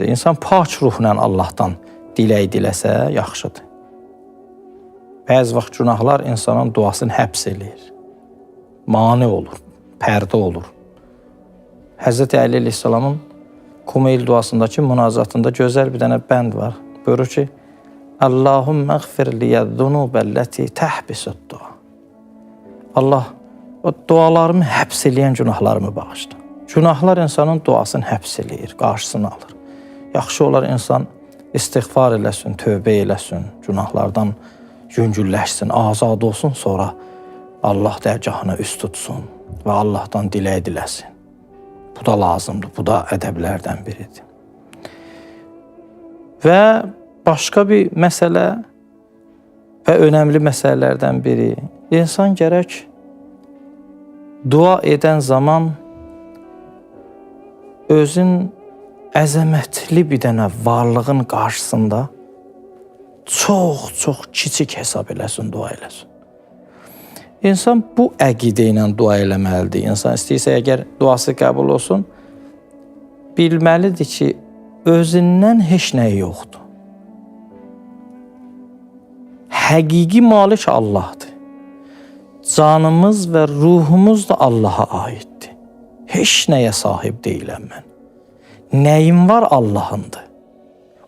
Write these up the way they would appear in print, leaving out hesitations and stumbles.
İnsan pak ruhla Allahdan dilək diləsə yaxşıdır. Bəzi vaxt günahlar insanın duasını həbs eləyir. Mane olur, pərdə olur. Hz. Əli əleyhissalamın Kumeyl duasındakı münacatında gözəl bir dənə bənd var. Buyurur ki, Allahümməğfir liyyəz-zunubəlləti təhbisud-dua. Allah, o dualarımı həbs eləyən günahlarımı bağışla. Günahlar insanın duasını həbs eləyir, qarşısını alır. Yaxşı olar insan istiğfar eləsin, tövbə eləsin, günahlardan yüngülləşsin, azad olsun, sonra Allah dərgahına üst tutsun və Allahdan dilək diləsin. Bu da lazımdır, bu da ədəblərdən biridir. Və başqa bir məsələ və önəmli məsələlərdən biri, insan gərək dua edən zaman özün əzəmətli bir dənə varlığın qarşısında çox kiçik hesab eləsin, dua eləsin. İnsan bu əqidə ilə dua eləməlidir. İnsan istəyirsə, əgər duası qəbul olsun, bilməlidir ki, özündən heç nəyi yoxdur. Həqiqi malik Allahdır. Canımız və ruhumuz da Allaha aiddir. Heç nəyə sahib deyiləm mən. Nəyim var Allahındır.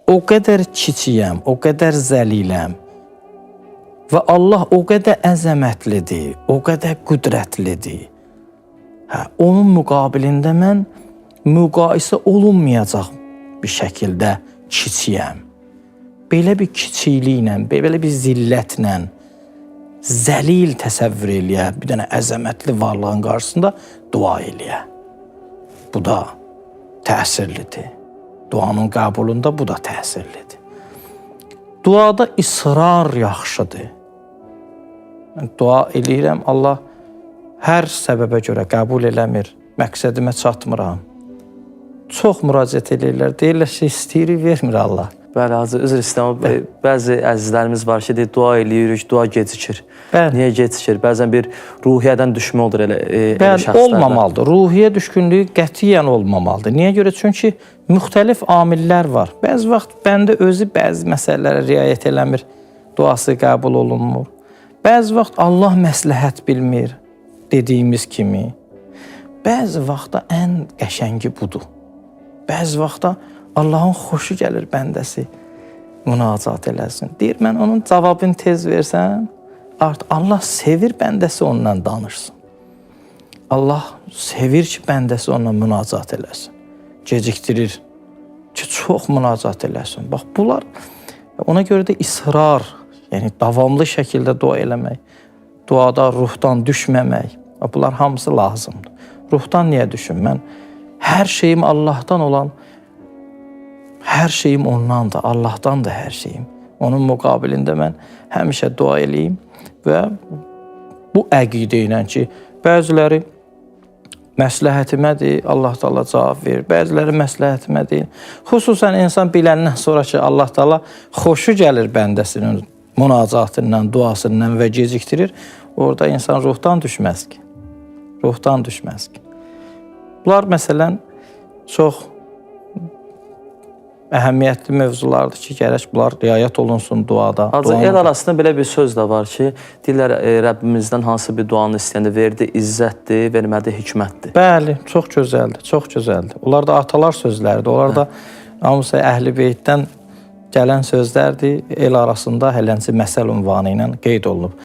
O qədər kiçiyəm, o qədər zəliləm. Və Allah o qədər əzəmətlidir, o qədər qüdrətlidir. Onun müqabilində mən müqayisə olunmayacaq bir şəkildə kiçiyəm. Belə bir kiçikliklə, belə bir zillətlə, zəlil təsəvvür eləyə, bir dənə əzəmətli varlığın qarşısında dua eləyə. Bu da təsirlidir. Duanın qəbulunda bu da təsirlidir. Duada israr yaxşıdır. Dua eləyirəm, Allah hər səbəbə görə qəbul eləmir, məqsədimə çatmıram. Çox müraciət edirlər, deyirlər ki, istəyirik, vermir Allah. Bəli, Hacı, üzr istəyirəm. Bəzi əzizlərimiz var ki, dua eləyirik, dua gecikir. Niyə gecikir? Bəzən bir ruhiyyədən düşmə olur elə şəxslərdə. Olmamalıdır. Ruhiyyə düşkünlüyü qətiyyən olmamalıdır. Niyə görə? Çünki müxtəlif amillər var. Bəzi vaxt bəndə özü bəzi məsələlərə riayət eləmir, duası qəbul olunmur. Bəzi vaxt Allah məsləhət bilmir, dediyimiz kimi. Bəzi vaxtda ən qəşəngi budur. Bəzi vaxtda Allahın xoşu gəlir bəndəsi münacat eləsin. Deyir, mən onun cavabını tez versəm, Allah sevir bəndəsi onunla danışsın. Allah sevir ki, bəndəsi onunla münacat eləsin. Gecikdirir ki, çox münacat eləsin. Bax, bunlar, ona görə də israr, yəni davamlı şəkildə dua eləmək, duada ruhdan düşməmək, bunlar hamısı lazımdır. Ruhdan niyə düşün? Mən hər şeyim Allahdan olan, hər şeyim ondandır, Allahdandır hər şeyim. Onun müqabilində mən həmişə dua eləyim və bu əqidə ilə ki, bəziləri məsləhətimədir, Allah Taala cavab verir, bəziləri məsləhətimədir. Xüsusən insan biləndən sonra ki, Allah Taala xoşu gəlir bəndəsinin münacatından, duasından və gecikdirir, orada insan ruhdan düşməz ki. Ruhdan düşməz ki. Bunlar məsələn çox əhəmiyyətli mövzulardır ki, gərək bunlar riayət olunsun duada. Hacı, el arasında belə bir söz də var ki, deyirlər Rəbbimizdən hansı bir duanı istəyəndə verdi izzətdir, vermədi hikmətdir. Bəli, çox gözəldir, çox gözəldir. Onlar da atalar sözləridir. Onlar da hamısı Əhl-i Beytdən gələn sözlərdir. El arasında hələnci məsəl ünvanı ilə qeyd olunub.